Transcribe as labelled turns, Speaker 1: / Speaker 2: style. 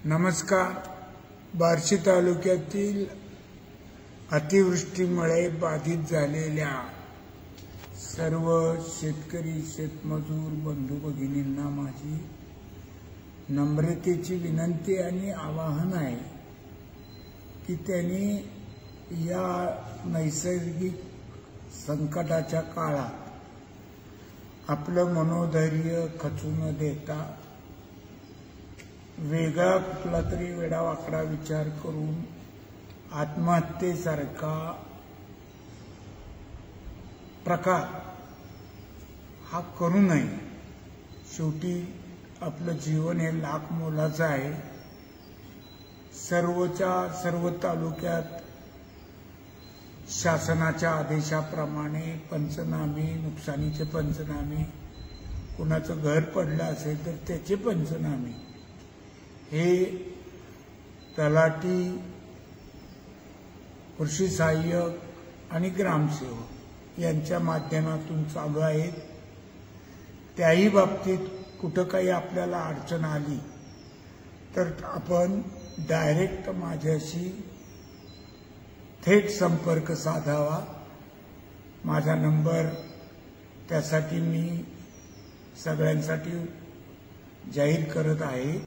Speaker 1: नमस्कार। बार्शी तालुक्यातील अतिवृष्टीमुळे बाधित झालेल्या सर्व शेतकरी शेतमजूर बंधू भगिनींना माझी नम्रतेची विनंती आणि आवाहन आहे की त्यांनी या नैसर्गिक संकटाच्या काळात आपलं मनोधैर्य खचू न देता वेगळा कुठला तरी वेडावाकडा विचार करून आत्महत्येसारखा प्रकार हा करू नये। शेवटी आपलं जीवन हे लाख मोलाचं आहे। सर्व तालुक्यात शासनाच्या आदेशाप्रमाणे पंचनामे, नुकसानीचे पंचनामे, कुणाचं घर पडलं असेल तर त्याचे पंचनामे हे तलाठी, कृषी सहाय्यक आणि ग्रामसेवक यांच्या माध्यमातून चालू आहेत। त्याही बाबतीत कुठं काही आपल्याला अडचण आली तर आपण डायरेक्ट माझ्याशी थेट संपर्क साधावा। माझा नंबर त्यासाठी मी सगळ्यांसाठी जाहीर करत आहे।